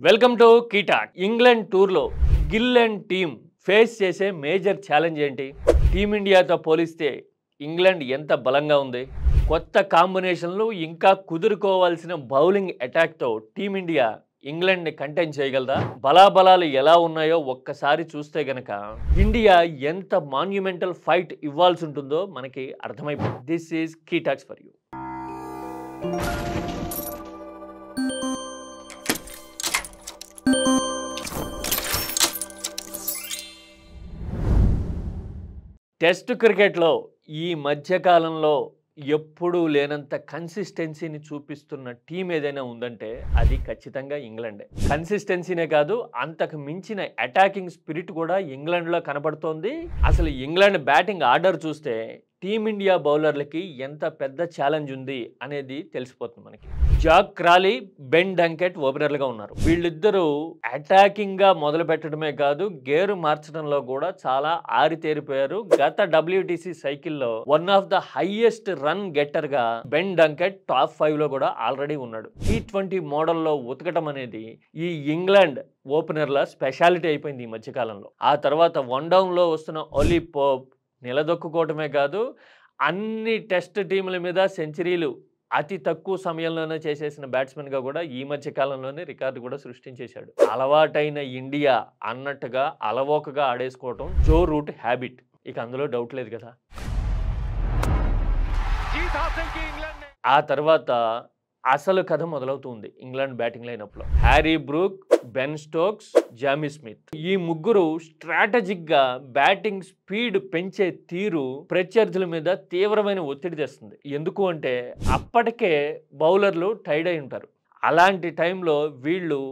Welcome to key talk. England టూర్లో Gill and team face చేసే major challenge ఏంటి? టీమిండియాతో పోలిస్తే ఇంగ్లాండ్ ఎంత బలంగా ఉంది? కొత్త కాంబినేషన్లు ఇంకా కుదురుకోవాల్సిన బౌలింగ్ అటాక్తో టీమిండియా ఇంగ్లాండ్ని కంటైన్ చేయగలదా? బలాబలాలు ఎలా ఉన్నాయో ఒక్కసారి చూస్తే గనక ఇండియా ఎంత మాన్యుమెంటల్ ఫైట్ ఇవ్వాల్సి ఉంటుందో మనకి అర్థమైపోతుంది. This is key talks for you. Test క్రికెట్లో ఈ మధ్యకాలంలో ఎప్పుడూ లేనంత కన్సిస్టెన్సీని చూపిస్తున్న టీం ఏదైనా ఉందంటే అది ఖచ్చితంగా ఇంగ్లాండే. కన్సిస్టెన్సీనే కాదు, అంతకు మించిన అటాకింగ్ స్పిరిట్ కూడా ఇంగ్లాండ్లో కనబడుతోంది. అసలు ఇంగ్లాండ్ బ్యాటింగ్ ఆర్డర్ చూస్తే టీమిండియా బౌలర్లకి ఎంత పెద్ద ఛాలెంజ్ ఉంది అనేది తెలిసిపోతుంది మనకి. జాక్ క్రాలీ, బెన్ డంకెట్ ఓపెనర్లుగా ఉన్నారు. వీళ్ళిద్దరూ అటాకింగ్ గా మొదలు పెట్టడమే కాదు, గేరు మార్చడంలో కూడా చాలా ఆరితేరిపోయారు. గత WTC సైకిల్లో one of the highest run getter గా బెన్ డంకెట్ టాప్ 5 లో కూడా ఆల్రెడీ ఉన్నాడు. T20 మోడల్లో ఉతకటం అనేది ఈ ఇంగ్లాండ్ ఓపెనర్ల స్పెషాలిటీ అయిపోయింది ఈ మధ్యకాలంలో. ఆ తర్వాత వన్ డౌన్ లో వస్తున్న ఒలీ పోప్ నిలదొక్కుకోవటమే కాదు, అన్ని టెస్ట్ టీముల మీద సెంచరీలు అతి తక్కువ సమయంలోనే చేసేసిన బ్యాట్స్మెన్గా కూడా ఈ మధ్య కాలంలోనే రికార్డు కూడా సృష్టించేశాడు. అలవాటైన ఇండియా అన్నట్టుగా అలవోకగా ఆడేసుకోవటం జో రూట్ హ్యాబిట్, ఇక అందులో డౌట్ లేదు కదా. ఆ తర్వాత అసలు కథ మొదలవుతుంది ఇంగ్లాండ్ బ్యాటింగ్ లైనప్లో. Harry Brook, Ben Stokes, Jamie Smith ఈ ముగ్గురు స్ట్రాటజిక్ గా బ్యాటింగ్ స్పీడ్ పెంచే తీరు ప్రత్యర్థుల మీద తీవ్రమైన ఒత్తిడి తెస్తుంది. ఎందుకు అంటే అప్పటికే బౌలర్లు టైర్డ్ అయి ఉంటారు. అలాంటి టైంలో వీళ్ళు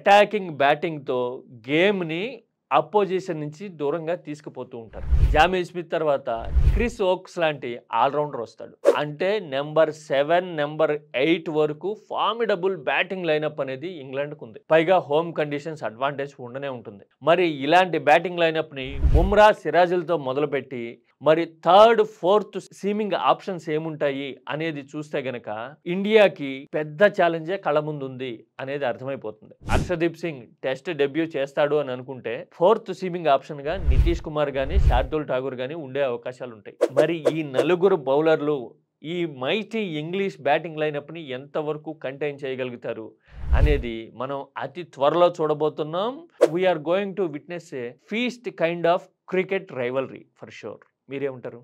అటాకింగ్ బ్యాటింగ్తో గేమ్ని అపోజిషన్ నుంచి దూరంగా తీసుకుపోతూ ఉంటారు. జామీ స్మిత్ తర్వాత క్రిస్ ఓక్స్ లాంటి ఆల్రౌండర్ వస్తాడు. అంటే నెంబర్ 7, నెంబర్ 8 వరకు ఫార్మిడబుల్ బ్యాటింగ్ లైనప్ అనేది ఇంగ్లాండ్కు ఉంది. పైగా హోమ్ కండిషన్స్ అడ్వాంటేజ్ ఉండనే ఉంటుంది. మరి ఇలాంటి బ్యాటింగ్ లైనప్ని బుమ్రా, సిరాజులతో మొదలుపెట్టి మరి 3rd, 4th సీమింగ్ ఆప్షన్స్ ఏముంటాయి అనేది చూస్తే గనక ఇండియాకి పెద్ద ఛాలెంజే కళ్ళ ముందు ఉంది అనేది అర్థమైపోతుంది. హర్షదీప్ సింగ్ టెస్ట్ డెబ్యూ చేస్తాడు అని అనుకుంటే 4th సీమింగ్ ఆప్షన్ గా నితీష్ కుమార్ గానీ, శార్దుల్ ఠాగూర్ గానీ ఉండే అవకాశాలు ఉంటాయి. మరి ఈ నలుగురు బౌలర్లు ఈ మైటీ ఇంగ్లీష్ బ్యాటింగ్ లైనప్ని ఎంతవరకు కంటైన్ చేయగలుగుతారు అనేది మనం అతి త్వరలో చూడబోతున్నాం. We're going to witness a feast kind of cricket rivalry for sure. మీరేమంటారు?